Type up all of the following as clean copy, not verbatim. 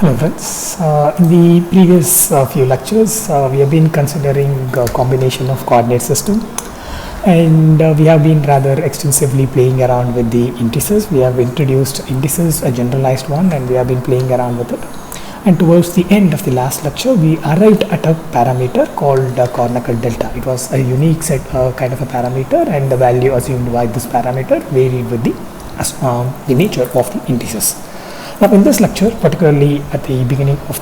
Hello friends, in the previous few lectures we have been considering a combination of coordinate system, and we have been rather extensively playing around with the indices. We have introduced indices, a generalized one, and we have been playing around with it. And towards the end of the last lecture we arrived at a parameter called Kronecker delta. It was a unique set kind of a parameter, and the value assumed by this parameter varied with the nature of the indices. Now in this lecture, particularly at the beginning of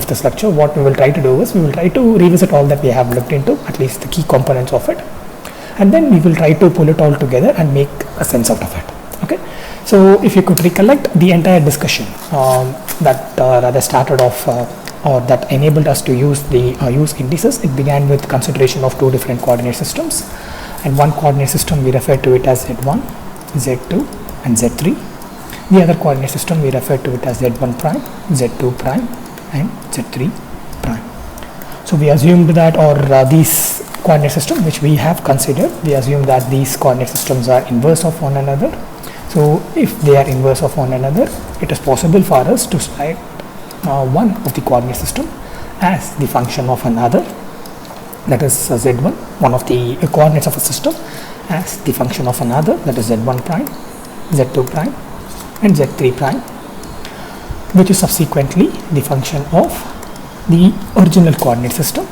this lecture, what we will try to do is we will try to revisit all that we have looked into, at least the key components of it, and then we will try to pull it all together and make a sense out of it. Okay, so if you could recollect the entire discussion that rather started off or that enabled us to use indices, it began with consideration of two different coordinate systems, and one coordinate system we refer to it as Z1, Z2 and Z3. The other coordinate system we refer to it as Z1 prime, Z2 prime and Z3 prime. So we assumed that, or these coordinate system which we have considered, we assume that these coordinate systems are inverse of one another. So if they are inverse of one another, it is possible for us to write one of the coordinate system as the function of another, that is Z1, one of the coordinates of a system, as the function of another, that is Z1 prime, Z2 prime and Z3 prime, which is subsequently the function of the original coordinate system.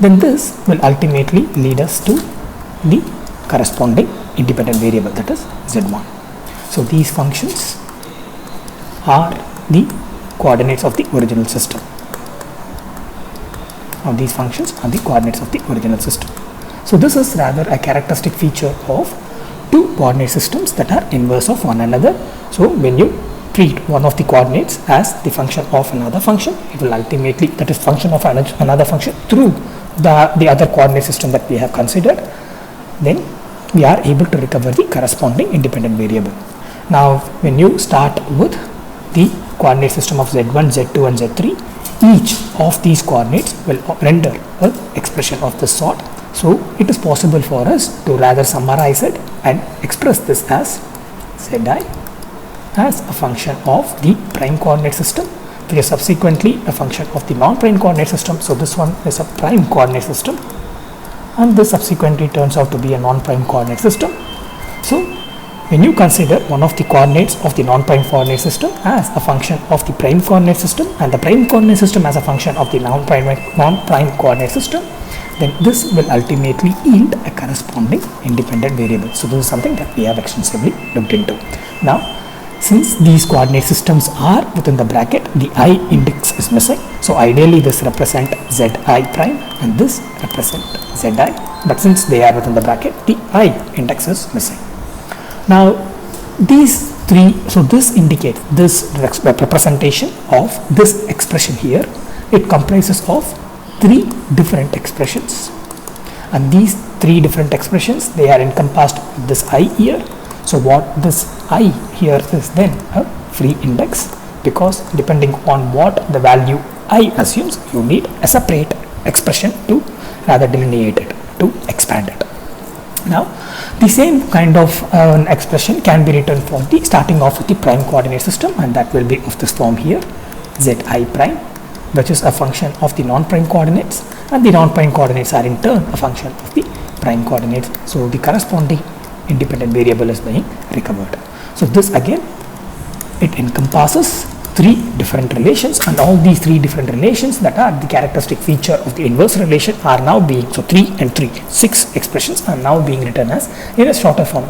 Then this will ultimately lead us to the corresponding independent variable, that is Z1. So these functions are the coordinates of the original system. Now these functions are the coordinates of the original system. So this is rather a characteristic feature of two coordinate systems that are inverse of one another. So when you treat one of the coordinates as the function of another function, it will ultimately, that is function of another function through the other coordinate system that we have considered, then we are able to recover the corresponding independent variable. Now when you start with the coordinate system of Z1, Z2 and Z3, each of these coordinates will render an expression of this sort. So it is possible for us to rather summarize it and express this as Zi as a function of the prime coordinate system, which is subsequently a function of the non-prime coordinate system. So this one is a prime coordinate system, and this subsequently turns out to be a non-prime coordinate system. So when you consider one of the coordinates of the non-prime coordinate system as a function of the prime coordinate system and the prime coordinate system as a function of the non-prime coordinate system, then this will ultimately yield a corresponding independent variable. So this is something that we have extensively looked into. Now since these coordinate systems are within the bracket, the I index is missing. So ideally this represent Zi prime and this represent Zi, but since they are within the bracket, the I index is missing. Now these three, so this indicates this representation of this expression here. It comprises of three different expressions, and these three different expressions, they are encompassed with this I here. So what this I here is then a free index, because depending on what the value I assumes, you need a separate expression to rather delineate it, to expand it. Now the same kind of an expression can be written for the starting off with the prime coordinate system, and that will be of this form here, Zi prime, which is a function of the non-prime coordinates, and the non-prime coordinates are in turn a function of the prime coordinates. So the corresponding independent variable is being recovered. So this again, it encompasses three different relations, and all these three different relations that are the characteristic feature of the inverse relation are now being, so 3 and 3, 6 expressions are now being written as in a shorter form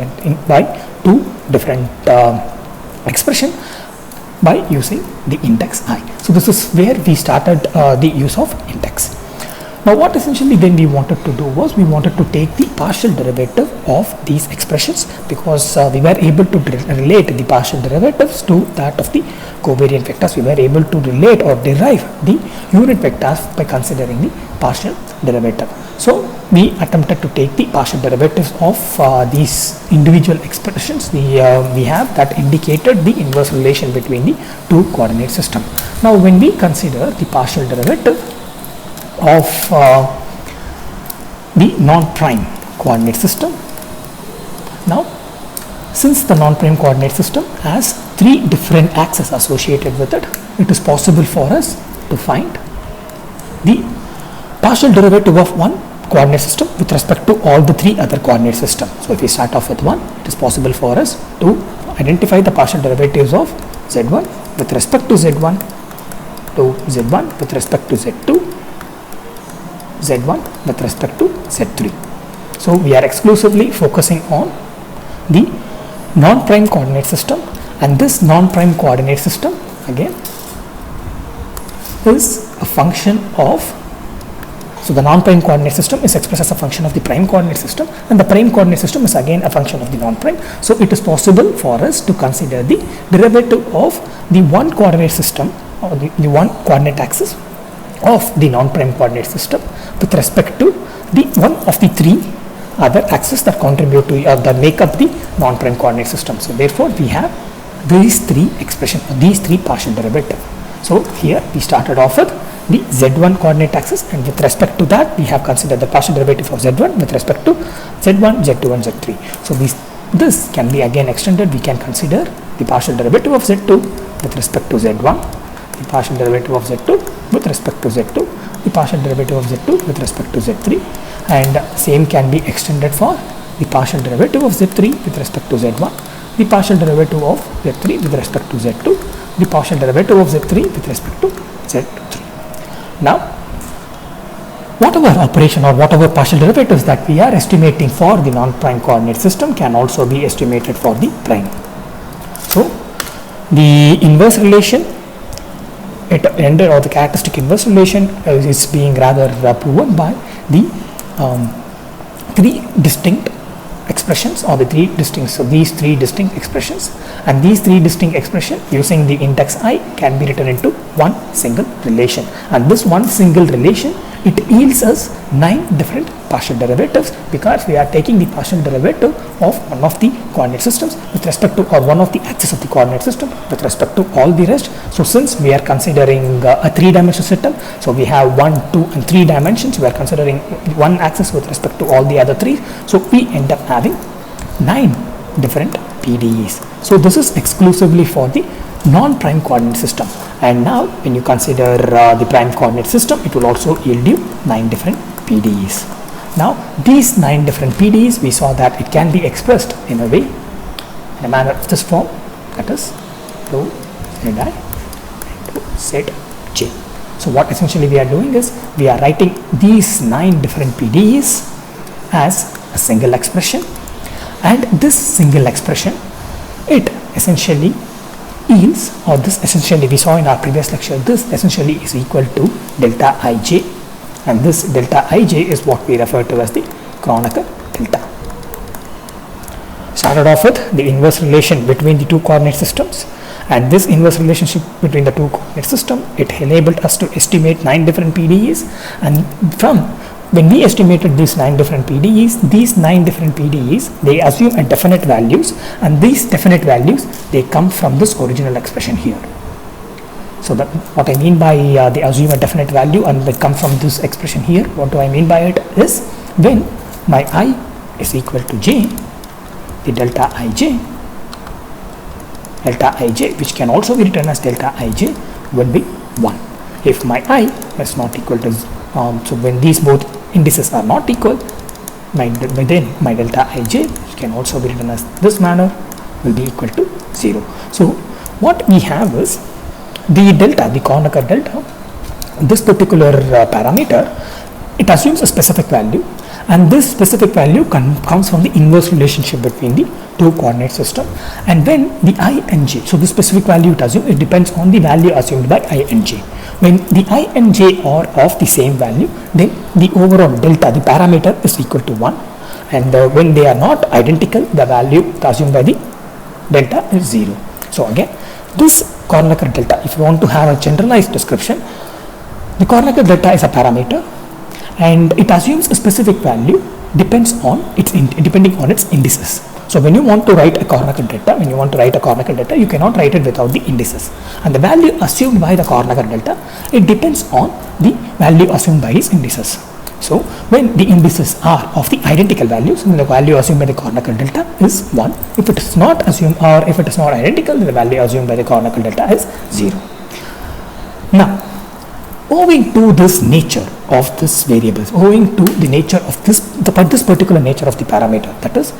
by two different expression by using the index I. So this is where we started the use of index. Now what essentially then we wanted to do was we wanted to take the partial derivative of these expressions, because we were able to relate the partial derivatives to that of the covariant vectors. We were able to relate or derive the unit vectors by considering the partial derivative. So we attempted to take the partial derivatives of these individual expressions we have that indicated the inverse relation between the two coordinate system. Now when we consider the partial derivative of the non-prime coordinate system, now since the non-prime coordinate system has three different axes associated with it, it is possible for us to find the partial derivative of one coordinate system with respect to all the three other coordinate systems. So if we start off with 1, it is possible for us to identify the partial derivatives of z1 with respect to z1, to z1 with respect to z2, z1 with respect to z3. So we are exclusively focusing on the non-prime coordinate system, and this non-prime coordinate system again is a function of, so the non-prime coordinate system is expressed as a function of the prime coordinate system, and the prime coordinate system is again a function of the non-prime. So it is possible for us to consider the derivative of the one coordinate system or the one coordinate axis of the non-prime coordinate system with respect to the one of the three other axes that contribute to that make up the non-prime coordinate system. So therefore we have these three expressions, these three partial derivatives. So here we started off with the z1 coordinate axis, and with respect to that we have considered the partial derivative of z1 with respect to z1, z2 and z3. So this can be again extended. We can consider the partial derivative of z2 with respect to z1, the partial derivative of z2 with respect to z2, the partial derivative of z2 with respect to z3, and same can be extended for the partial derivative of z3 with respect to z1, the partial derivative of z3 with respect to z2, the partial derivative of z3 with respect to z3. Now, whatever operation or whatever partial derivatives that we are estimating for the non-prime coordinate system can also be estimated for the prime. So, the inverse relation or the characteristic inverse relation is being rather proven by the three distinct expressions or the these three distinct expressions, and these three distinct expressions using the index I can be written into one single relation, and this one single relation, it yields us 9 different partial derivatives, because we are taking the partial derivative of one of the coordinate systems with respect to, or one of the axes of the coordinate system with respect to all the rest. So since we are considering a 3-dimensional system, so we have 1, 2 and 3 dimensions, we are considering one axis with respect to all the other 3, so we end up having 9 different PDEs. So this is exclusively for the non-prime coordinate system, and now when you consider the prime coordinate system, it will also yield you 9 different PDEs. Now these 9 different PDEs, we saw that it can be expressed in a way, in a manner of this form, that is rho zi into zj. So what essentially we are doing is we are writing these 9 different PDEs as a single expression, and this single expression, it essentially yields, or this essentially we saw in our previous lecture, this essentially is equal to delta ij, and this delta ij is what we refer to as the Kronecker delta. Started off with the inverse relation between the two coordinate systems, and this inverse relationship between the two coordinate system, it enabled us to estimate 9 different PDEs, and from when we estimated these 9 different PDEs, these 9 different PDEs, they assume a definite values, and these definite values, they come from this original expression here. So that what I mean by they assume a definite value and they come from this expression here, what do I mean by it is, when my I is equal to j, the delta ij, which can also be written as delta ij, will be 1. If my I is not equal to, so when these both indices are not equal, then my delta ij, which can also be written as this manner, will be equal to 0. So what we have is the delta, the Kronecker delta, this particular parameter, it assumes a specific value, and this specific value comes from the inverse relationship between the two coordinate system, and when the I and j, so the specific value it assumes, it depends on the value assumed by I and j. When the I and j are of the same value, then the overall delta, the parameter, is equal to 1, and when they are not identical, the value assumed by the delta is 0. So again, this Kronecker delta, if you want to have a generalized description, the Kronecker delta is a parameter, and it assumes a specific value depending on its indices. So when you want to write a Kronecker delta, you cannot write it without the indices, and the value assumed by the Kronecker delta, it depends on the value assumed by its indices. So when the indices are of the identical values, then the value assumed by the Kronecker delta is 1. If it is not assumed, or if it is not identical, then the value assumed by the Kronecker delta is 0. Now, owing to this nature of this variables, owing to the nature of this particular nature of the parameter, that is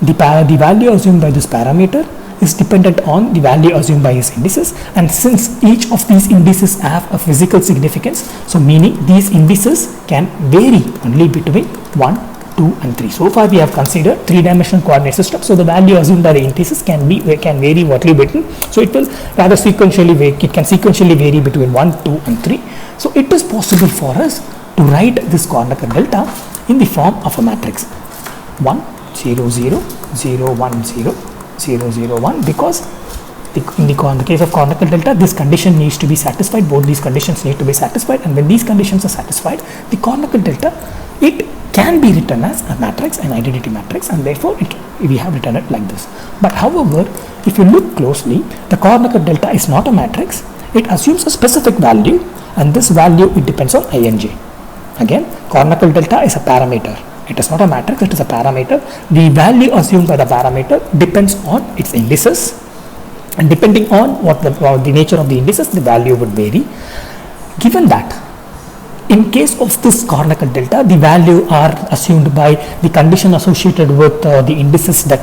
the value assumed by this parameter is dependent on the value assumed by its indices, and since each of these indices have a physical significance, so meaning these indices can vary only between 1, 2 and 3. So far we have considered three-dimensional coordinate system, so the value assumed by the indices can vary only between, so it will rather sequentially vary between 1, 2 and 3. So it is possible for us to write this Kronecker delta in the form of a matrix 1, 0, 0, 0, 1, 0, 0, 0, 1, because in the case of Kronecker delta, this condition needs to be satisfied, both these conditions need to be satisfied, and when these conditions are satisfied, the Kronecker delta, it can be written as a matrix, an identity matrix, and therefore we have written it like this. But however, if you look closely, the Kronecker delta is not a matrix, it assumes a specific value, and this value, it depends on ij. Again, Kronecker delta is a parameter. It is not a matrix, it is a parameter. The value assumed by the parameter depends on its indices, and depending on what the nature of the indices, the value would vary. Given that, in case of this Kronecker delta, the value are assumed by the condition associated with the indices that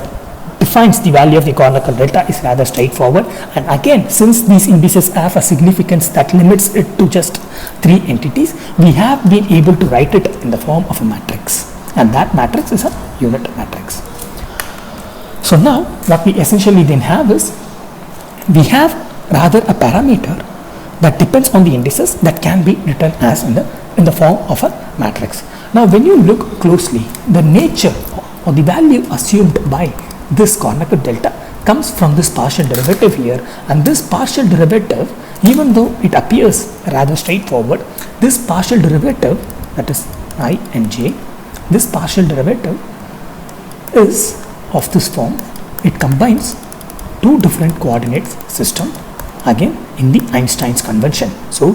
defines the value of the Kronecker delta is rather straightforward, and again, since these indices have a significance that limits it to just 3 entities, we have been able to write it in the form of a matrix, and that matrix is a unit matrix. So now what we essentially then have is, we have rather a parameter that depends on the indices that can be written as in the form of a matrix. Now when you look closely, the nature or the value assumed by this Kronecker delta comes from this partial derivative here, and this partial derivative, even though it appears rather straightforward, this partial derivative, that is I and j, this partial derivative is of this form. It combines two different coordinates system, again in the Einstein's convention. So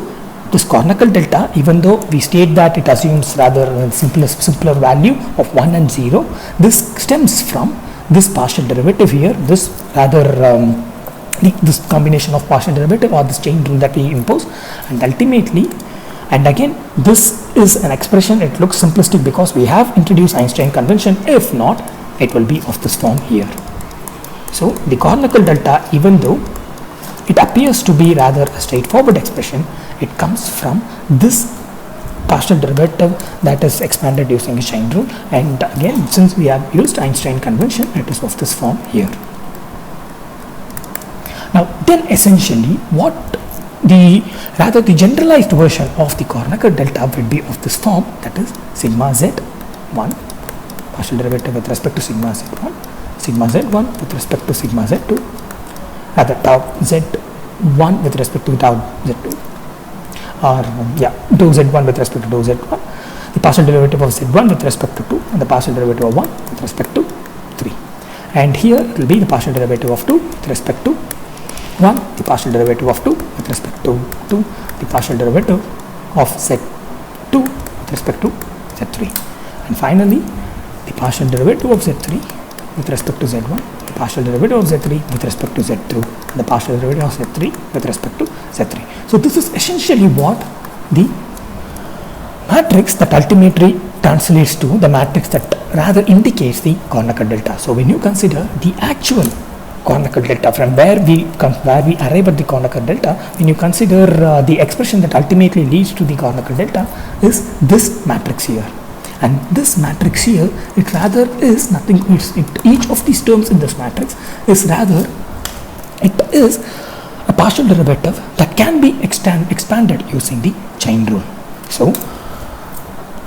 this Kronecker delta, even though we state that it assumes rather a simpler value of 1 and 0, this stems from this partial derivative here, this rather this combination of partial derivative or this chain rule that we impose, and ultimately, and again, this is an expression, it looks simplistic because we have introduced Einstein convention. If not, it will be of this form here. So the Kronecker delta, even though it appears to be rather a straightforward expression, it comes from this partial derivative that is expanded using a chain rule, and again, since we have used Einstein convention, it is of this form here. Now then essentially what the generalized version of the Kronecker delta will be of this form, that is sigma z1 partial derivative with respect to sigma z1, sigma z1 with respect to sigma z2, rather tau z1 with respect to tau z2, or dou z1 with respect to dou z1, the partial derivative of z1 with respect to 2, and the partial derivative of 1 with respect to 3, and here it will be the partial derivative of 2 with respect to 1, the partial derivative of 2 with respect to 2, the partial derivative of z2 with respect to z3, and finally the partial derivative of z3 with respect to z1, the partial derivative of z3 with respect to z2, and the partial derivative of z3 with respect to z3. So this is essentially what the matrix that ultimately translates to the matrix that rather indicates the Kronecker delta. So when you consider the actual Kronecker delta, from where we arrive at the Kronecker delta, when you consider the expression that ultimately leads to the Kronecker delta is this matrix here, and this matrix here, it rather is nothing, each of these terms in this matrix is rather, it is a partial derivative that can be expanded using the chain rule. So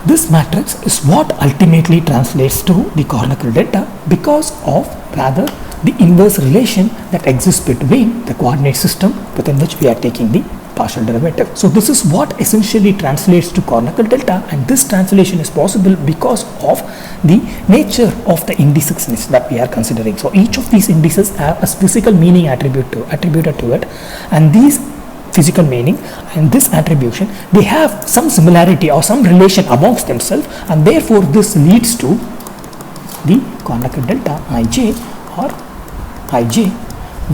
this matrix is what ultimately translates to the Kronecker delta because of rather the inverse relation that exists between the coordinate system within which we are taking the partial derivative. So this is what essentially translates to Kronecker delta, and this translation is possible because of the nature of the indices that we are considering. So each of these indices have a physical meaning attributed to it, and these physical meaning, and this attribution, they have some similarity or some relation amongst themselves, and therefore this leads to the Kronecker delta ij or ij,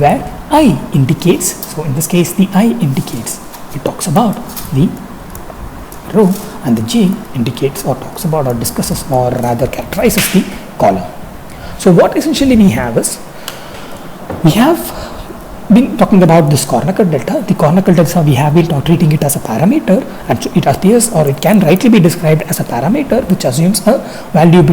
where I indicates, so in this case the I indicates, it talks about the row, and the j indicates or talks about or discusses or rather characterizes the column. So what essentially we have is, we have been talking about this Kronecker delta. The Kronecker delta, we have been treating it as a parameter, and so it appears or it can rightly be described as a parameter which assumes a value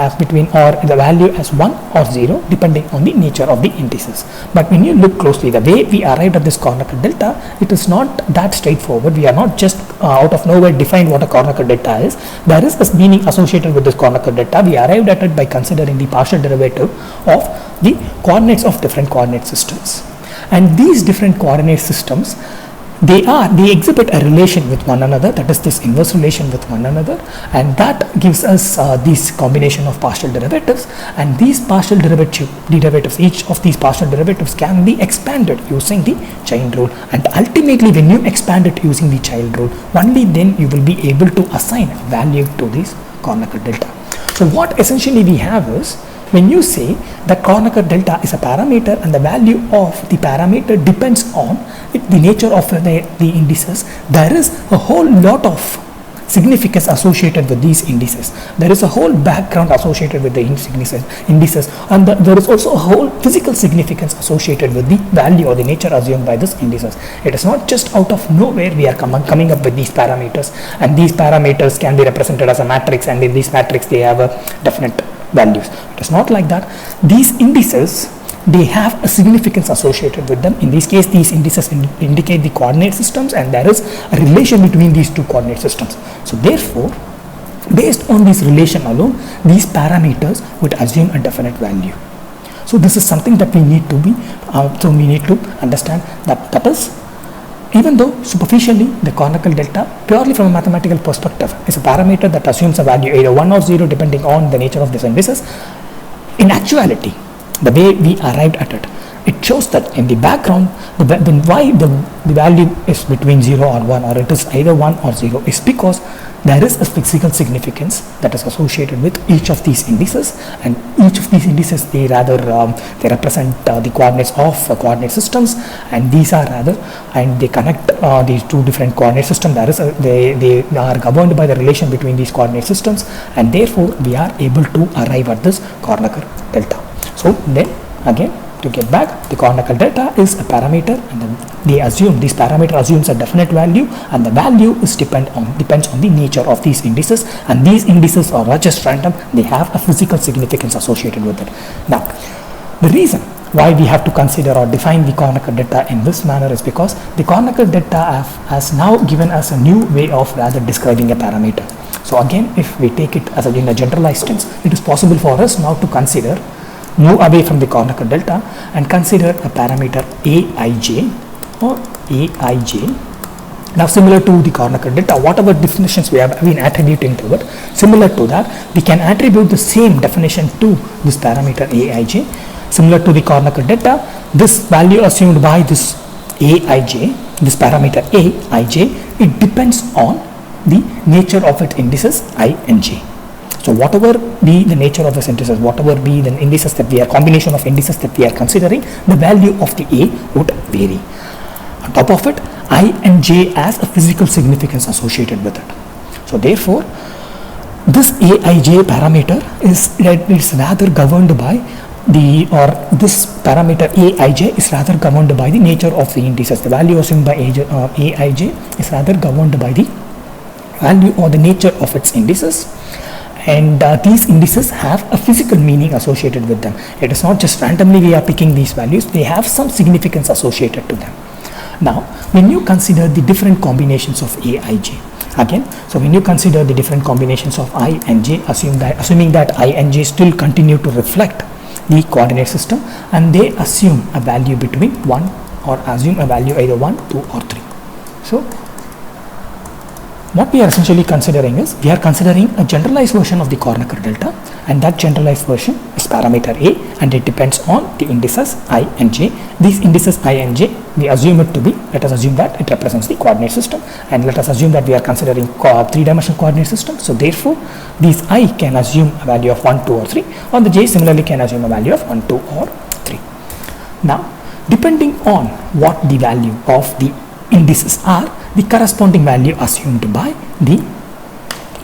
as between or the value as 1 or 0 depending on the nature of the indices. But when you look closely, the way we arrived at this Kronecker delta, it is not that straightforward. We are not just out of nowhere defined what a Kronecker delta is. There is a meaning associated with this Kronecker delta. We arrived at it by considering the partial derivative of the coordinates of different coordinate systems. And these different coordinate systems, they exhibit a relation with one another, that is this inverse relation with one another, and that gives us this combination of partial derivatives, and these partial derivatives, each of these partial derivatives can be expanded using the chain rule, and ultimately when you expand it using the chain rule, only then you will be able to assign value to this Kronecker delta. So what essentially we have is, when you say that Kronecker delta is a parameter and the value of the parameter depends on the nature of the indices, there is a whole lot of significance associated with these indices. There is a whole background associated with the indices, and there is also a whole physical significance associated with the value or the nature assumed by these indices. It is not just out of nowhere we are coming up with these parameters, and these parameters can be represented as a matrix, and in this matrix they have a definite values. It is not like that. These indices, they have a significance associated with them. In this case, these indices indicate the coordinate systems, and there is a relation between these two coordinate systems. So therefore, based on this relation alone, these parameters would assume a definite value. So this is something that we need to understand, that is, even though superficially the Kronecker delta, purely from a mathematical perspective, is a parameter that assumes a value either 1 or 0 depending on the nature of these indices, in actuality, the way we arrived at it, it shows that in the background, why the value is between 0 or 1, or it is either 1 or 0, is because there is a physical significance that is associated with each of these indices, and each of these indices, they represent the coordinates of coordinate systems, and these are and they connect these two different coordinate systems. They are governed by the relation between these coordinate systems, and therefore we are able to arrive at this Kronecker delta. So then again, to get back, the Kronecker delta is a parameter, and then this parameter assumes a definite value, and the value is depends on the nature of these indices, and these indices are not just random, they have a physical significance associated with it. Now, the reason why we have to consider or define the Kronecker delta in this manner is because the Kronecker delta has now given us a new way of rather describing a parameter. So again, if we take it as in a generalized sense, it is possible for us now to move away from the Kronecker delta and consider a parameter Aij or Aij. Now, similar to the Kronecker delta, whatever definitions we have been attributing to it, similar to that, we can attribute the same definition to this parameter Aij. Similar to the Kronecker delta, this value assumed by this Aij, this parameter Aij, it depends on the nature of its indices I and j. So whatever be the nature of the indices, whatever be the indices combination of indices that we are considering, the value of the A would vary. On top of it, I and j has a physical significance associated with it. So therefore, this Aij parameter is rather governed by this parameter Aij is rather governed by the nature of the indices. The value assumed by Aij is rather governed by the value or the nature of its indices. And these indices have a physical meaning associated with them. It is not just randomly we are picking these values, they have some significance associated to them. Now, when you consider the different combinations of Aij, again, so when you consider the different combinations of I and j, assuming that I and j still continue to reflect the coordinate system, and they assume a value between 1 or assume a value either 1, 2 or 3. So what we are essentially considering is, we are considering a generalized version of the Kronecker delta, and that generalized version is parameter A, and it depends on the indices I and j. These indices I and j, we assume it to be, let us assume that it represents the coordinate system, and let us assume that we are considering three-dimensional coordinate system. So therefore, these I can assume a value of 1, 2 or 3, or the j similarly can assume a value of 1, 2 or 3. Now, depending on what the value of the indices are, the corresponding value assumed by the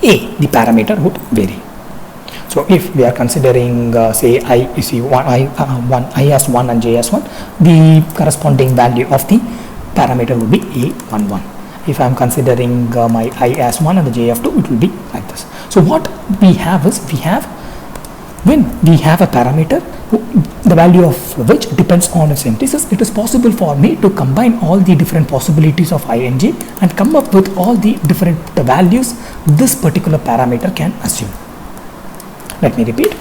A, the parameter, would vary. So if we are considering say I as 1 and j as 1, the corresponding value of the parameter will be A11. If I am considering my I as 1 and the j as 2, it will be like this. So what we have is, when we have a parameter the value of which depends on its indices, it is possible for me to combine all the different possibilities of I and j and come up with all the different values this particular parameter can assume. Let me repeat.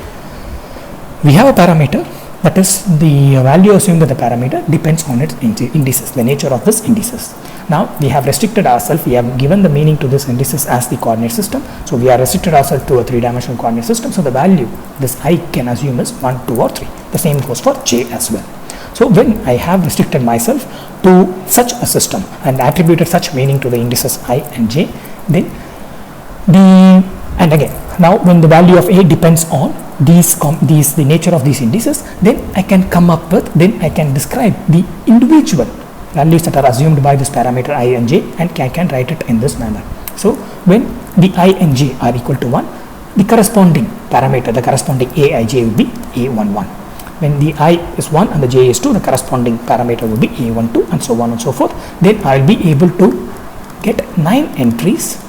We have a parameter, that is the value assumed that the parameter depends on its indices, the nature of this indices. Now we have restricted ourselves, we have given the meaning to this indices as the coordinate system. So we are restricted ourselves to a three-dimensional coordinate system. So the value this I can assume is 1, 2 or 3. The same goes for j as well. So when I have restricted myself to such a system and attributed such meaning to the indices I and j, then and again, now when the value of A depends on the nature of these indices, then I can come up with, then I can describe the individual values that are assumed by this parameter I and j, and I can write it in this manner. So when the I and j are equal to 1, the corresponding parameter, the corresponding Aij will be A11. When the I is 1 and the j is 2, the corresponding parameter will be A12, and so on and so forth. Then I will be able to get 9 entries,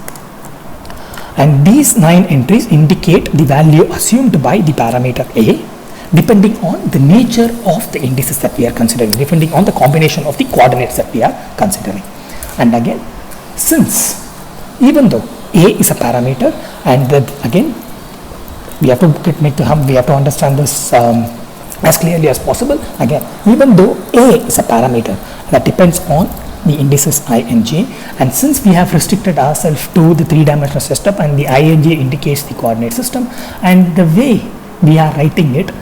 and these 9 entries indicate the value assumed by the parameter A, depending on the nature of the indices that we are considering, depending on the combination of the coordinates that we are considering. And again, since even though A is a parameter, and that again we have to understand this as clearly as possible. Again, even though A is a parameter that depends on the indices I and j, and since we have restricted ourselves to the three-dimensional system and the I and j indicates the coordinate system, and the way we are writing it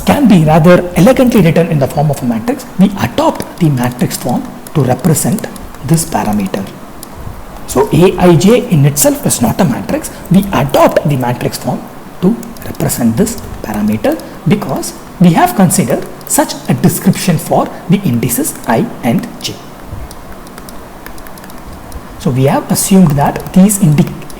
can be rather elegantly written in the form of a matrix, we adopt the matrix form to represent this parameter. So Aij in itself is not a matrix, we adopt the matrix form to represent this parameter because we have considered such a description for the indices I and j. So we have assumed that these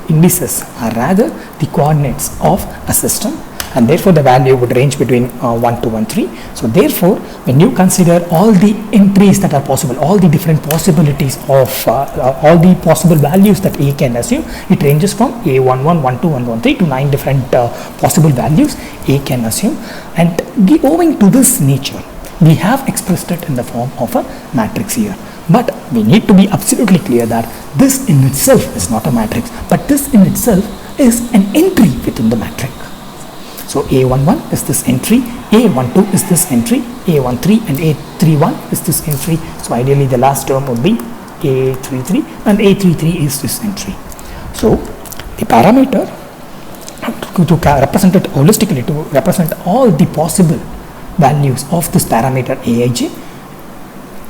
indices are rather the coordinates of a system, and therefore the value would range between 1, 2 and 3. So therefore, when you consider all the entries that are possible, all the different possibilities of all the possible values that A can assume, it ranges from A11, 12 and 13 to 9 different possible values A can assume, and owing to this nature, we have expressed it in the form of a matrix here. But we need to be absolutely clear that this in itself is not a matrix, but this in itself is an entry within the matrix. So A11 is this entry, A12 is this entry, A13 and A31 is this entry. So ideally the last term would be A33, and A33 is this entry. So the parameter, to represent it holistically, to represent all the possible values of this parameter Aij,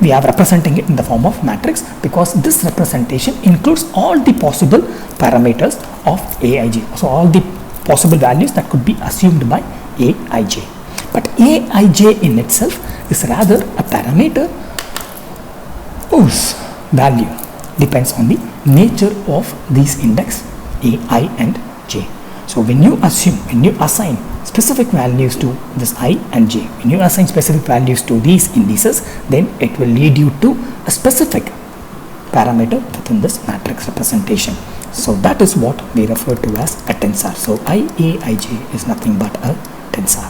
we are representing it in the form of matrix because this representation includes all the possible parameters of Aij. So all the possible values that could be assumed by Aij. But Aij in itself is rather a parameter whose value depends on the nature of these index Ai and j. So when you assign specific values to this I and j, when you assign specific values to these indices, then it will lead you to a specific parameter within this matrix representation. So that is what we refer to as a tensor. So Aij is nothing but a tensor.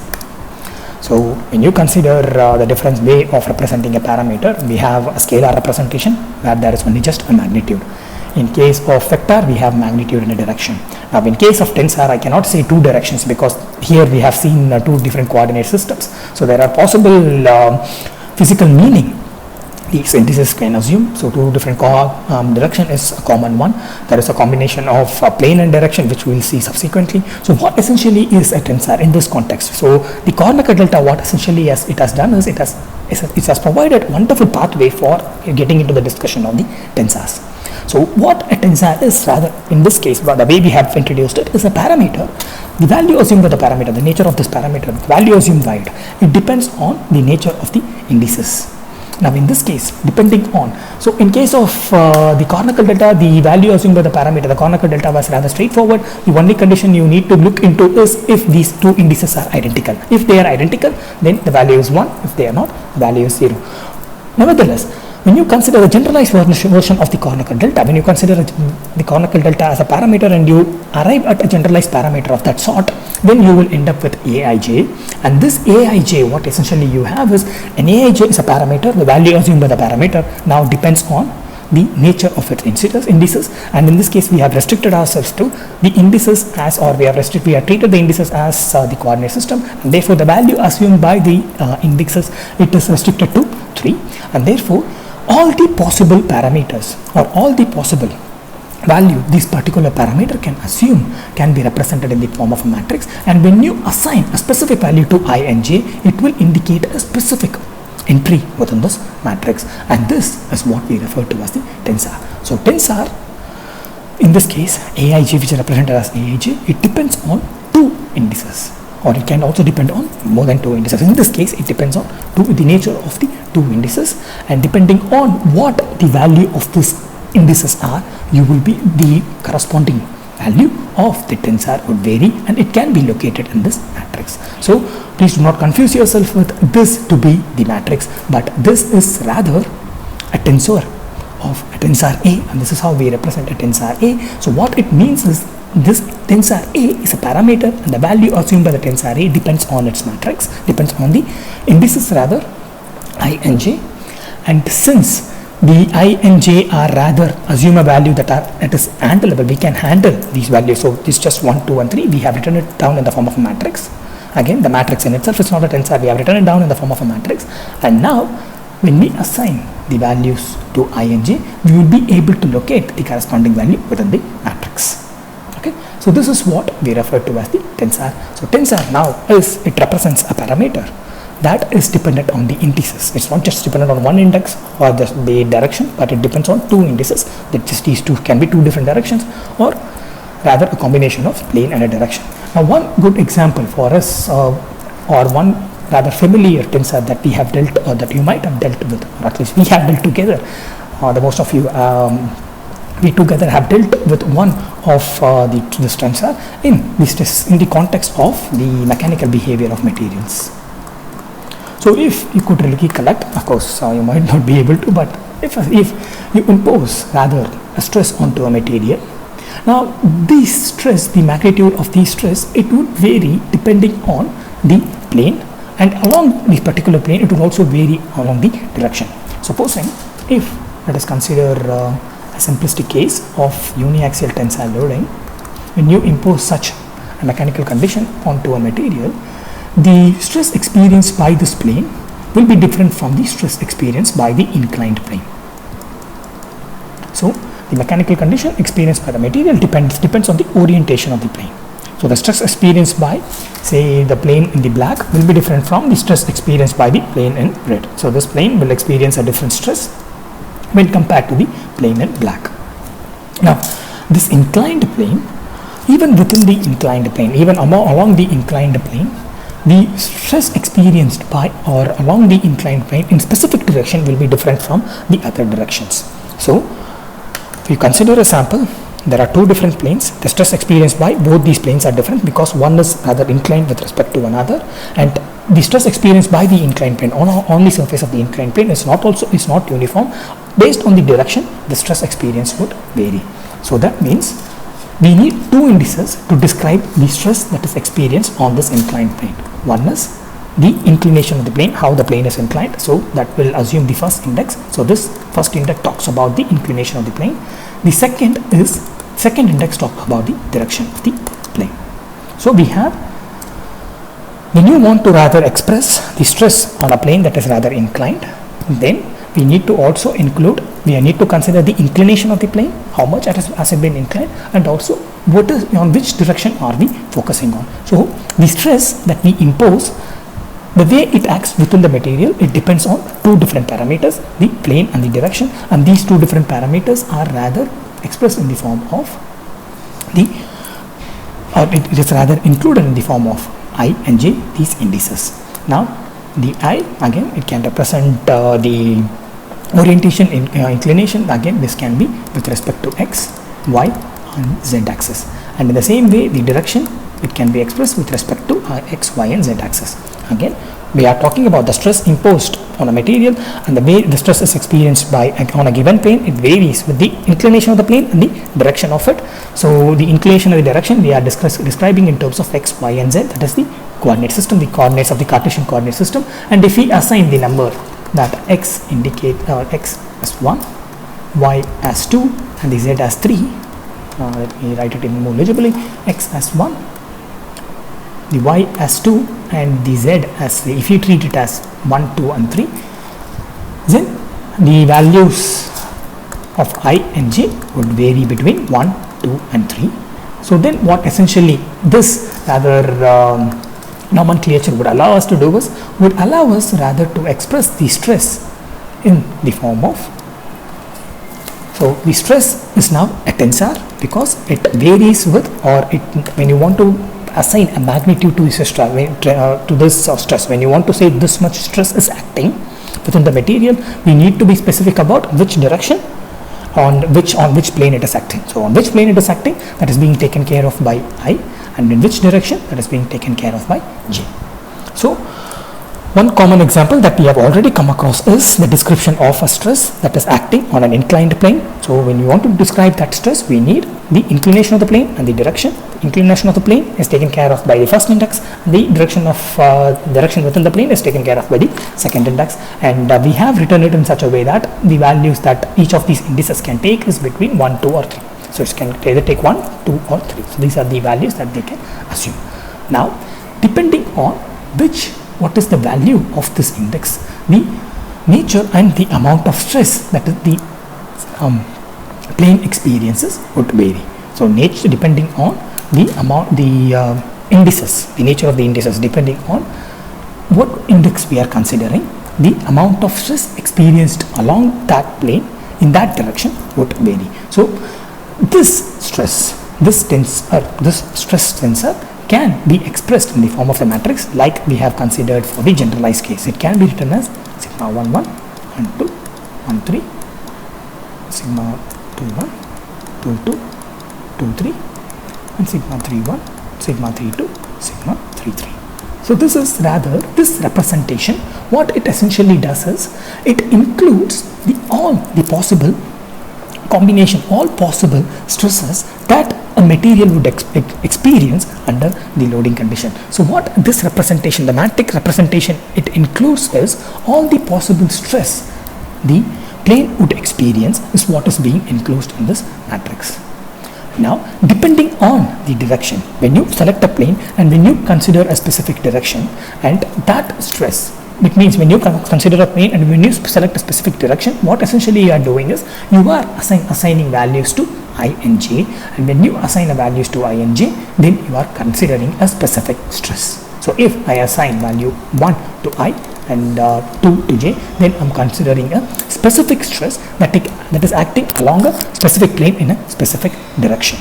So when you consider the different way of representing a parameter, we have a scalar representation where there is only just a magnitude. In case of vector, we have magnitude and a direction. Now in case of tensor, I cannot say two directions because here we have seen two different coordinate systems. So there are possible physical meaning these indices can assume. So two different direction is a common one. There is a combination of plane and direction, which we will see subsequently. So what essentially is a tensor in this context? So the Kronecker delta, what essentially it has done is it has provided wonderful pathway for getting into the discussion of the tensors. So what a tensor is, rather in this case, the way we have introduced it, is a parameter. The value assumed by the parameter, the nature of this parameter, the value assumed by it depends on the nature of the indices. Now in this case, depending on, so in case of the Kronecker delta, the value assumed by the parameter, the Kronecker delta was rather straightforward. The only condition you need to look into is if these two indices are identical. If they are identical, then the value is 1. If they are not, the value is 0. Nevertheless, when you consider a generalized version of the Kronecker delta, when you consider the Kronecker delta as a parameter and you arrive at a generalized parameter of that sort, then you will end up with Aij. And this Aij, what essentially you have is an Aij is a parameter. The value assumed by the parameter now depends on the nature of its indices, and in this case we have restricted ourselves to the indices as, or we have treated the indices as the coordinate system, and therefore the value assumed by the indexes, it is restricted to 3, and therefore all the possible parameters or all the possible value this particular parameter can assume can be represented in the form of a matrix, and when you assign a specific value to I and j, it will indicate a specific entry within this matrix, and this is what we refer to as the tensor. So tensor, in this case Aij, which is represented as Aij, it depends on two indices, or it can also depend on more than two indices. In this case, it depends on the nature of the two indices, and depending on what the value of these indices are, you will be the corresponding value of the tensor would vary, and it can be located in this matrix. So please do not confuse yourself with this to be the matrix, but this is rather a tensor of a tensor A, and this is how we represent a tensor A. So what it means is this tensor A is a parameter, and the value assumed by the tensor A depends on its matrix, depends on the indices rather I and j, and since the I and j are rather assume a value that is handleable, we can handle these values. So this just 1, 2 and 3, we have written it down in the form of a matrix. Again, the matrix in itself is not a tensor, we have written it down in the form of a matrix, and now when we assign the values to I and j, we will be able to locate the corresponding value within the matrix. Okay, so this is what we refer to as the tensor. So tensor now it represents a parameter that is dependent on the indices. It's not just dependent on one index or the direction, but it depends on two indices. That just these two can be two different directions, or rather a combination of plane and a direction. Now one good example for us, or one rather familiar tensor that we have dealt, or that you might have dealt with, or at least we have dealt together, the most of you we together have dealt with one of this tensor in the context of the mechanical behavior of materials. So if you could really collect, of course you might not be able to, but if you impose rather a stress onto a material, now this stress, the magnitude of the stress, it would vary depending on the plane, and along this particular plane it would also vary along the direction. Supposing if let us consider a simplistic case of uniaxial tensile loading, when you impose such a mechanical condition onto a material, the stress experienced by this plane will be different from the stress experienced by the inclined plane. So the mechanical condition experienced by the material depends on the orientation of the plane. So the stress experienced by, say, the plane in the black will be different from the stress experienced by the plane in red. So this plane will experience a different stress when compared to the plane in black. Now this inclined plane, even within the inclined plane, even along the inclined plane, the stress experienced by or along the inclined plane in specific direction will be different from the other directions. So if you consider a sample, there are two different planes. The stress experienced by both these planes are different because one is rather inclined with respect to another, and the stress experienced by the inclined plane on the surface of the inclined plane is not uniform. Based on the direction, the stress experience would vary. So that means we need two indices to describe the stress that is experienced on this inclined plane. One is the inclination of the plane, how the plane is inclined, so that will assume the first index. So this first index talks about the inclination of the plane. The second index talks about the direction of the plane. So we have, when you want to rather express the stress on a plane that is rather inclined, then we need to also include, we need to consider the inclination of the plane, how much has it been inclined, and also what is, on which direction are we focusing on. So the stress that we impose, the way it acts within the material, it depends on two different parameters, the plane and the direction, and these two different parameters are rather expressed in the form of the, or it is rather included in the form of I and j, these indices. Now the I, again, it can represent the orientation in inclination. Again, this can be with respect to x, y and z axis, and in the same way the direction, it can be expressed with respect to x, y and z axis. Again, we are talking about the stress imposed on a material, and the way the stress is experienced by on a given plane, it varies with the inclination of the plane and the direction of it. So the inclination and the direction we are describing in terms of x, y and z, that is the coordinate system, the coordinates of the Cartesian coordinate system. And if we assign the number that x indicate x as 1, y as 2 and the z as 3, let me write it in more legibly, x as 1, the y as 2 and the z as 3. If you treat it as 1, 2 and 3, then the values of I and j would vary between 1, 2 and 3. So then what essentially this rather nomenclature would allow us to do is, would allow us rather to express the stress in the form of, so the stress is now a tensor because it varies with, or it, when you want to assign a magnitude to this stress, when you want to say this much stress is acting within the material, we need to be specific about which direction, on which plane it is acting. So on which plane it is acting, that is being taken care of by I, and in which direction, that is being taken care of by j. So one common example that we have already come across is the description of a stress that is acting on an inclined plane. So when you want to describe that stress, we need the inclination of the plane and the direction. The inclination of the plane is taken care of by the first index, and the direction within the plane is taken care of by the second index, and we have written it in such a way that the values that each of these indices can take is between 1, 2 or 3. So it can either take 1, 2 or 3. So these are the values that they can assume. Now depending on what is the value of this index, the nature and the amount of stress that is the plane experiences would vary. So nature depending on the amount, the indices, the nature of the indices, depending on what index we are considering, the amount of stress experienced along that plane in that direction would vary. So this stress, this stress tensor can be expressed in the form of a matrix like we have considered for the generalized case. It can be written as sigma 1, 1 and 2, 1, 3, sigma 2, 1, 2, 2, 2, 3 and sigma 3, 1, sigma 3, 2, sigma 3, 3. So this is rather, this representation, what it essentially does is, it includes all the possible combination, all possible stresses that a material would experience under the loading condition. So what this representation, the matrix representation, it includes is all the possible stress the plane would experience is what is being enclosed in this matrix. Now depending on the direction, when you select a plane and when you consider a specific direction, and that stress, it means when you consider a plane and when you select a specific direction, what essentially you are doing is you are assigning values to I and j, and when you assign a values to I and j, then you are considering a specific stress. So if I assign value 1 to I and 2 to j, then I am considering a specific stress that is acting along a specific plane in a specific direction.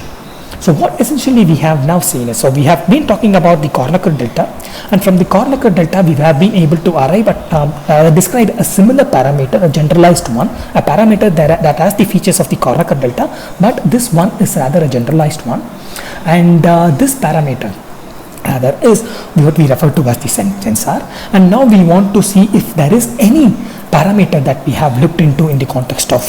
So what essentially we have now seen is, so we have been talking about the Kronecker delta, and from the Kronecker delta we have been able to arrive at describe a similar parameter, a generalized one, a parameter that has the features of the Kronecker delta, but this one is rather a generalized one, and this parameter rather is what we refer to as the tensor. And now we want to see if there is any parameter that we have looked into in the context of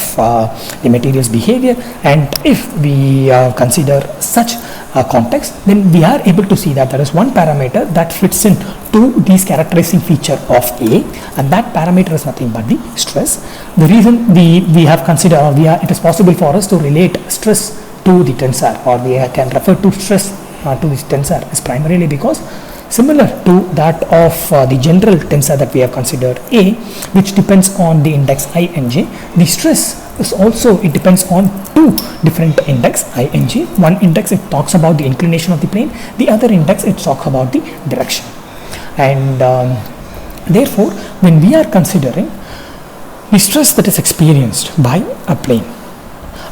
the material's behavior, and if we consider such a context, then we are able to see that there is one parameter that fits in to this characterizing feature of A, and that parameter is nothing but the stress. The reason we have considered, or it is possible for us to relate stress to the tensor, or we can refer to stress to this tensor, is primarily because similar to that of the general tensor that we have considered A, which depends on the index I and j. The stress is also, it depends on two different index I and j. One index it talks about the inclination of the plane, the other index it talks about the direction. And therefore, when we are considering the stress that is experienced by a plane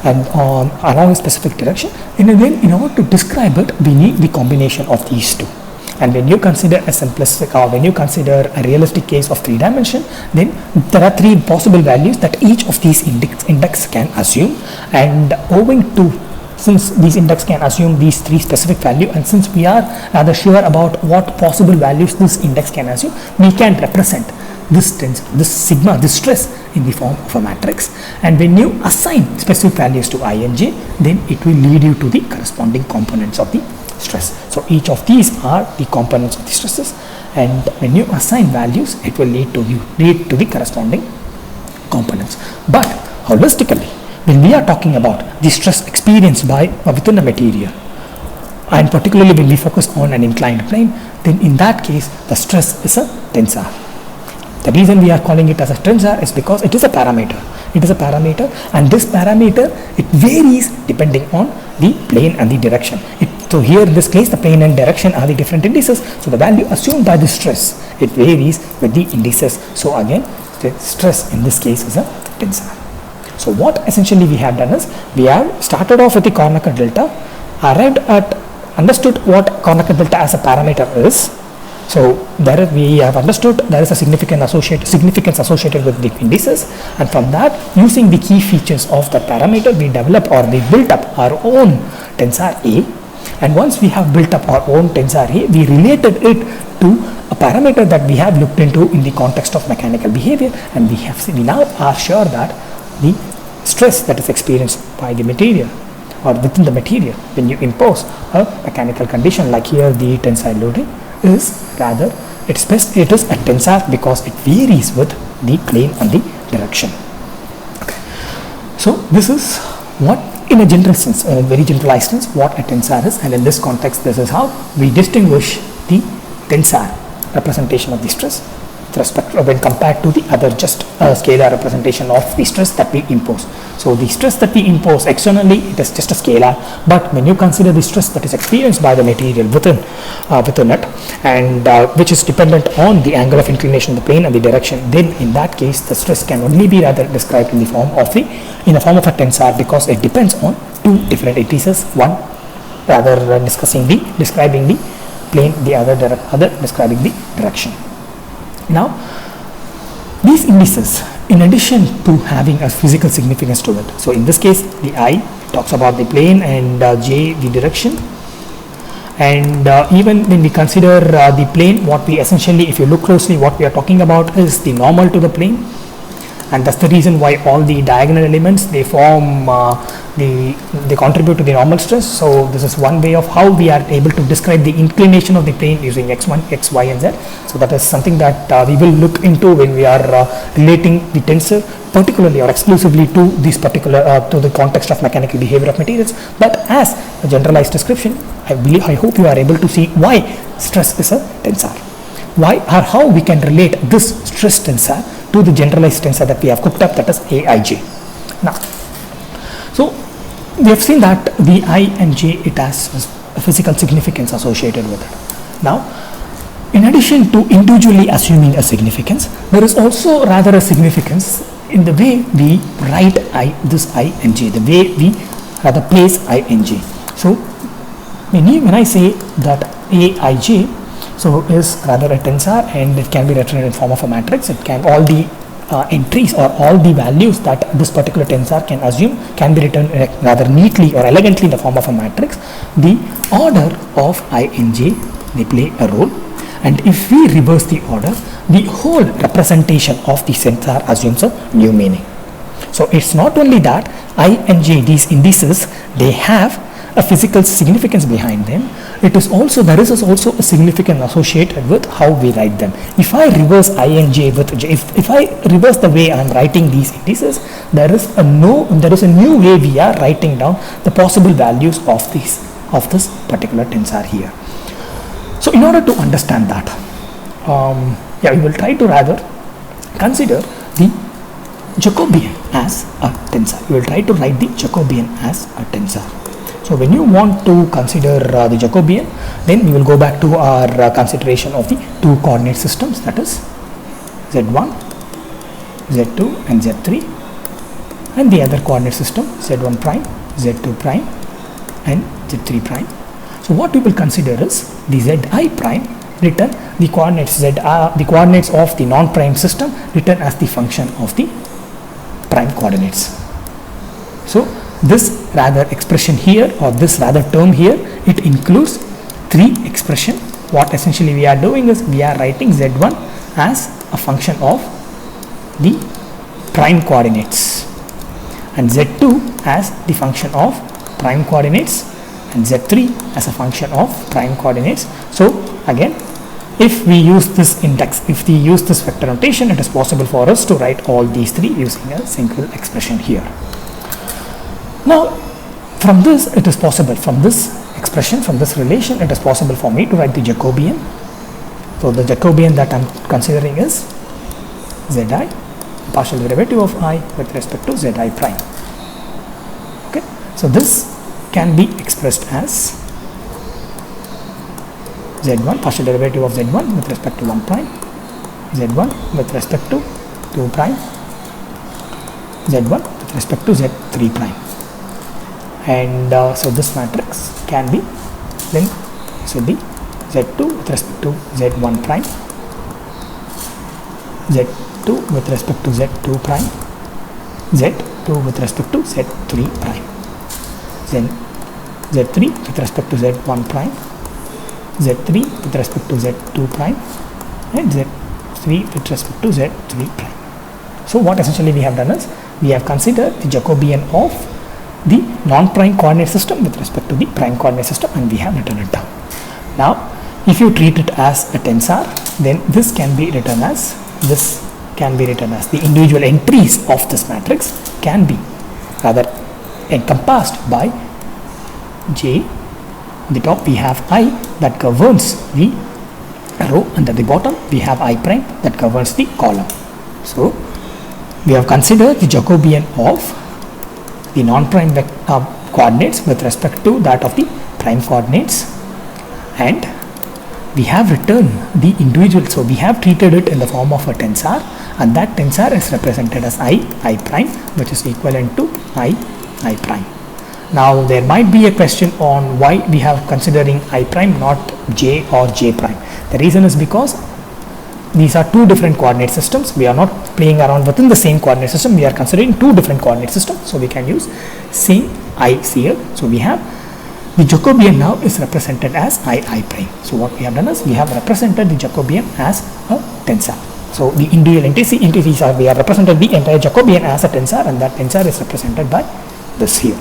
and along a specific direction, in order to describe it, we need the combination of these two. And when you consider a simplistic, or when you consider a realistic case of 3 dimension, then there are 3 possible values that each of these index can assume, and owing to, since these index can assume these 3 specific value, and since we are rather sure about what possible values this index can assume, we can represent this tensor, this sigma, this stress in the form of a matrix. And when you assign specific values to I and j, then it will lead you to the corresponding components of the stress. So each of these are the components of the stresses, and when you assign values, it will lead to the corresponding components. But holistically, when we are talking about the stress experienced by within a material, and particularly when we focus on an inclined plane, then in that case the stress is a tensor. The reason we are calling it as a tensor is because it is a parameter. It is a parameter, and this parameter, it varies depending on the plane and the direction. So here in this case, the plane and direction are the different indices. So the value assumed by the stress, it varies with the indices. So again, the stress in this case is a tensor. So what essentially we have done is, we have started off with the Kronecker delta, understood what Kronecker delta as a parameter is. So there we have understood there is a significance associated with the indices, and from that, using the key features of the parameter, we developed, or we built up our own tensor A. And once we have built up our own tensor A, we related it to a parameter that we have looked into in the context of mechanical behavior, and we now are sure that the stress that is experienced by the material or within the material when you impose a mechanical condition like here the tensile loading is rather, it is a tensor because it varies with the plane and the direction. Okay. So this is what, in a general sense, a very generalized sense, what a tensor is, and in this context, this is how we distinguish the tensor representation of the stress with respect when compared to the other just scalar representation of the stress that we impose. So the stress that we impose externally, it is just a scalar, but when you consider the stress that is experienced by the material within it, and which is dependent on the angle of inclination of the plane and the direction, then in that case the stress can only be rather described in the form of a tensor, because it depends on 2 different indices, one rather describing the plane, the other describing the direction. Now, these indices, in addition to having a physical significance to it, so in this case the I talks about the plane and j the direction, and even when we consider the plane, what we essentially, if you look closely, what we are talking about is the normal to the plane, and that's the reason why all the diagonal elements, they form they contribute to the normal stress. So this is one way of how we are able to describe the inclination of the plane using x1, x, y and z. So that is something that we will look into when we are relating the tensor particularly or exclusively to this particular to the context of mechanical behavior of materials. But as a generalized description, I hope you are able to see why stress is a tensor, why or how we can relate this stress tensor to the generalized tensor that we have cooked up, that is Aij. Now, so we have seen that the I and j, it has a physical significance associated with it. Now, in addition to individually assuming a significance, there is also rather a significance in the way we write this I and j, the way we rather place I and j. So when I say that Aij, so is rather a tensor, and it can be written in form of a matrix. It can, all the entries or all the values that this particular tensor can assume can be written rather neatly or elegantly in the form of a matrix. The order of I and j, they play a role, and if we reverse the order, the whole representation of the tensor assumes a new meaning. So it's not only that I and j, these indices, they have a physical significance behind them, it is also, there is also a significance associated with how we write them. If I reverse I and j with j, if I reverse the way I am writing these indices, there is a new way we are writing down the possible values of this particular tensor here. So in order to understand that, we will try to rather consider the Jacobian as a tensor. We will try to write the Jacobian as a tensor. So when you want to consider the Jacobian, then we will go back to our consideration of the two coordinate systems, that is z1, z2 and z3, and the other coordinate system z1 prime, z2 prime and z3 prime. So what we will consider is the zi prime written, the coordinates the coordinates of the non-prime system written as the function of the prime coordinates. So this rather expression here, or this rather term here, it includes three expression. What essentially we are doing is we are writing z1 as a function of the prime coordinates and z2 as the function of prime coordinates and z3 as a function of prime coordinates. So again, if we use this index, if we use this vector notation, it is possible for us to write all these three using a single expression here. Now from this it is possible, from this expression, from this relation, it is possible for me to write the Jacobian. So the Jacobian that I am considering is zi, partial derivative of I with respect to zi prime. Okay, so this can be expressed as z1, partial derivative of z1 with respect to 1 prime, z1 with respect to 2 prime, z1 with respect to z3 prime. And so this matrix can be then should be z2 with respect to z1 prime, z2 with respect to z2 prime, z2 with respect to z3 prime, then z3 with respect to z1 prime, z3 with respect to z2 prime, and z3 with respect to z3 prime. So what essentially we have done is we have considered the Jacobian of the non-prime coordinate system with respect to the prime coordinate system, and we have written it down. Now if you treat it as a tensor, then this can be written as the individual entries of this matrix can be rather encompassed by j. On the top we have I that governs the row, and at the bottom we have I prime that governs the column. So we have considered the Jacobian of the non-prime coordinates with respect to that of the prime coordinates, and we have written the individual, so we have treated it in the form of a tensor, and that tensor is represented as I prime, which is equivalent to I prime. Now there might be a question on why we have considering I prime, not j or j prime. The reason is because these are two different coordinate systems. We are not playing around within the same coordinate system. We are considering two different coordinate systems, so we can use same I here. So we have the Jacobian now is represented as I prime. So what we have done is we have represented the Jacobian as a tensor. So the individual entities are, we have represented the entire Jacobian as a tensor, and that tensor is represented by this here.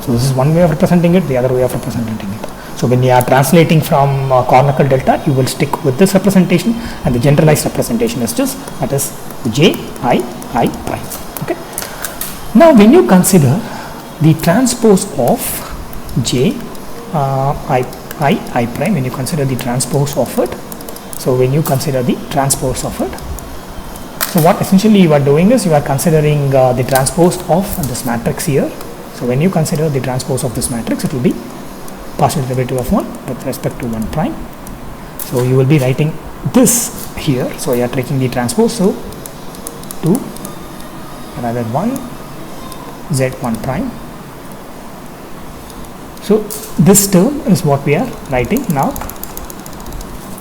So this is one way of representing it, the other way of representing it. So when you are translating from Kronecker delta, you will stick with this representation, and the generalized representation is just, that is j I prime. Okay. Now when you consider the transpose of j I prime, when you consider the transpose of it, so when you consider the transpose of it, so what essentially you are doing is you are considering the transpose of this matrix here. So when you consider the transpose of this matrix, it will be partial derivative of 1 with respect to 1 prime. So you will be writing this here. So you are taking the transpose, so 2 rather 1 z1 prime. So this term is what we are writing now.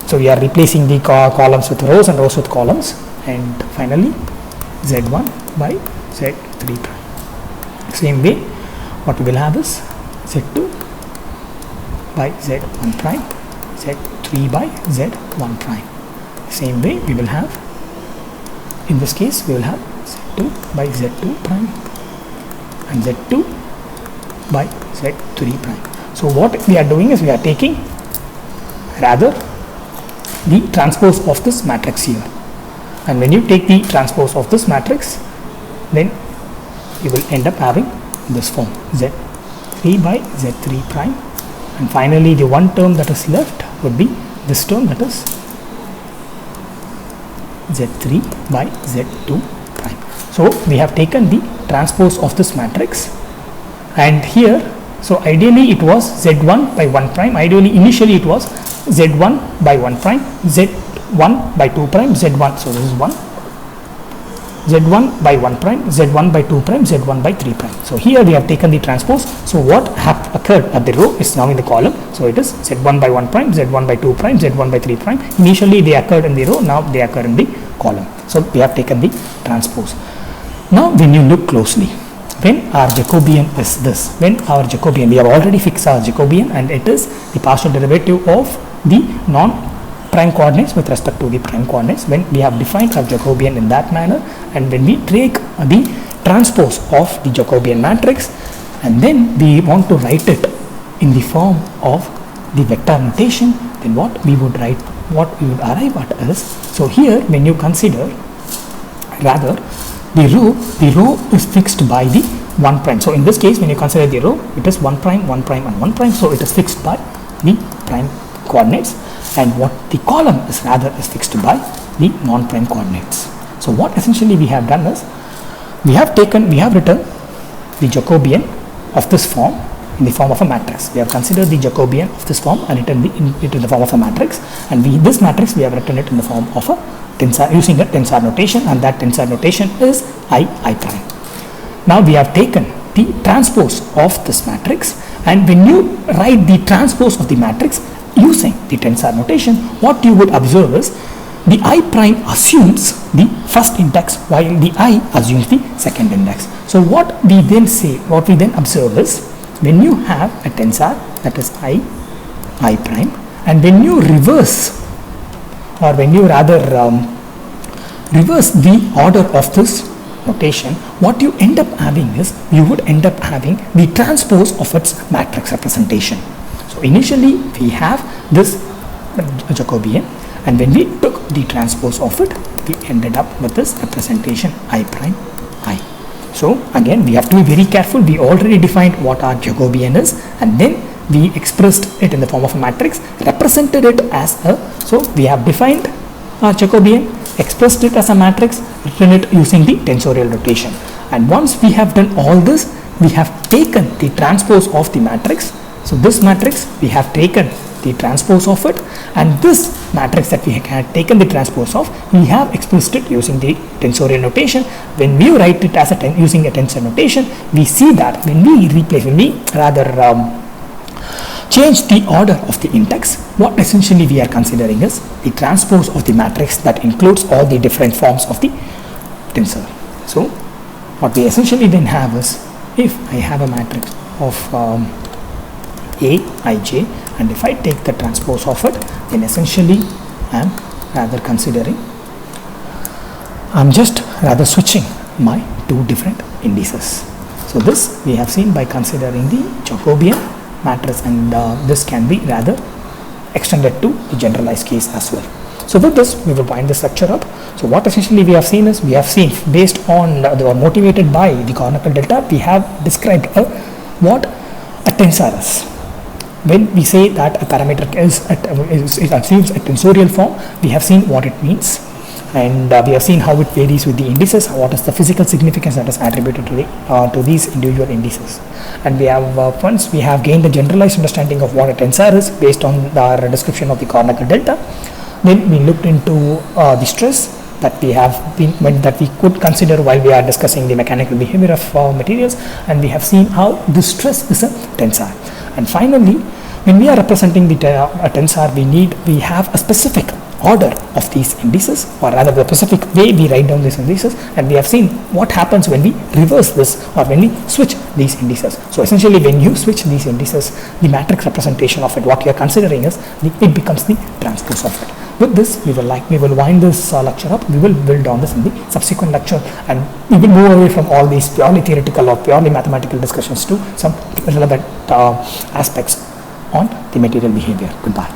So we are replacing the columns with rows and rows with columns, and finally z1 by z3 prime. Same way what we will have is z2 by z1 prime, z3 by z1 prime. Same way we will have, in this case we will have z2 by z2 prime and z2 by z3 prime. So what we are doing is we are taking rather the transpose of this matrix here, and when you take the transpose of this matrix, then you will end up having this form z3 by z3 prime and finally the one term that is left would be this term, that is Z3 by Z2 prime. So we have taken the transpose of this matrix, and here, so ideally it was Z1 by 1 prime, ideally initially it was Z1 by 1 prime, Z1 by 2 prime, Z1, so this is 1, Z1 by 1 prime, Z1 by 2 prime, Z1 by 3 prime. So here we have taken the transpose. So what occurred at the row is now in the column. So it is Z1 by 1 prime, Z1 by 2 prime, Z1 by 3 prime. Initially they occurred in the row, now they occur in the column. So we have taken the transpose. Now when you look closely, when our Jacobian is this, when our Jacobian, we have already fixed our Jacobian, and it is the partial derivative of the non-prime coordinates with respect to the prime coordinates. When we have defined our Jacobian in that manner, and when we take the transpose of the Jacobian matrix, and then we want to write it in the form of the vector notation, then what we would write, what we would arrive at is, so here when you consider, rather the row is fixed by the 1 prime. So in this case, when you consider the row, it is 1 prime, 1 prime and 1 prime, so it is fixed by the prime coordinates, and what the column is rather is fixed by the non-prime coordinates. So what essentially we have done is, we have written the Jacobian of this form in the form of a matrix. We have considered the Jacobian of this form and written it in the form of a matrix, and this matrix we have written it in the form of a tensor, using a tensor notation, and that tensor notation is I prime. Now we have taken the transpose of this matrix, and when you write the transpose of the matrix using the tensor notation, what you would observe is the I prime assumes the first index while the I assumes the second index. So what we then say, what we then observe is, when you have a tensor that is I prime, and when you reverse, or when you rather reverse the order of this notation, what you end up having is, you would end up having the transpose of its matrix representation. So initially we have this Jacobian, and when we took the transpose of it, we ended up with this representation I prime I. So again, we have to be very careful. We already defined what our Jacobian is, and then we expressed it in the form of a matrix, represented it as a, so we have defined our Jacobian, expressed it as a matrix, written it using the tensorial notation. And once we have done all this, we have taken the transpose of the matrix. So this matrix, we have taken the transpose of it, and this matrix that we had taken the transpose of, we have expressed it using the tensorial notation. When we write it as using a tensor notation, we see that when we change the order of the index, what essentially we are considering is the transpose of the matrix that includes all the different forms of the tensor. So what we essentially then have is, if I have a matrix of A, I, J, and if I take the transpose of it, then essentially I am rather considering, I'm just rather switching my two different indices. So this we have seen by considering the Jacobian matrix, and this can be rather extended to the generalized case as well. So with this, we will wind this lecture up. So what essentially we have seen is, we have seen based on or motivated by the Kronecker delta, we have described what a tensor is. When we say that a parameter it assumes a tensorial form, we have seen what it means, and we have seen how it varies with the indices, what is the physical significance that is attributed to these individual indices. And we have once we have gained a generalized understanding of what a tensor is based on our description of the Kronecker delta, then we looked into the stress that we have that we could consider while we are discussing the mechanical behavior of materials, and we have seen how the stress is a tensor. And finally, when we are representing the tensor, we have a specific order of these indices, or rather the specific way we write down these indices, and we have seen what happens when we reverse this, or when we switch these indices. So essentially, when you switch these indices, the matrix representation of it, what you are considering is, it becomes the transpose of it. With this, we will wind this lecture up. We will build on this in the subsequent lecture, and we will move away from all these purely theoretical or purely mathematical discussions to some relevant aspects on the material behavior. Goodbye.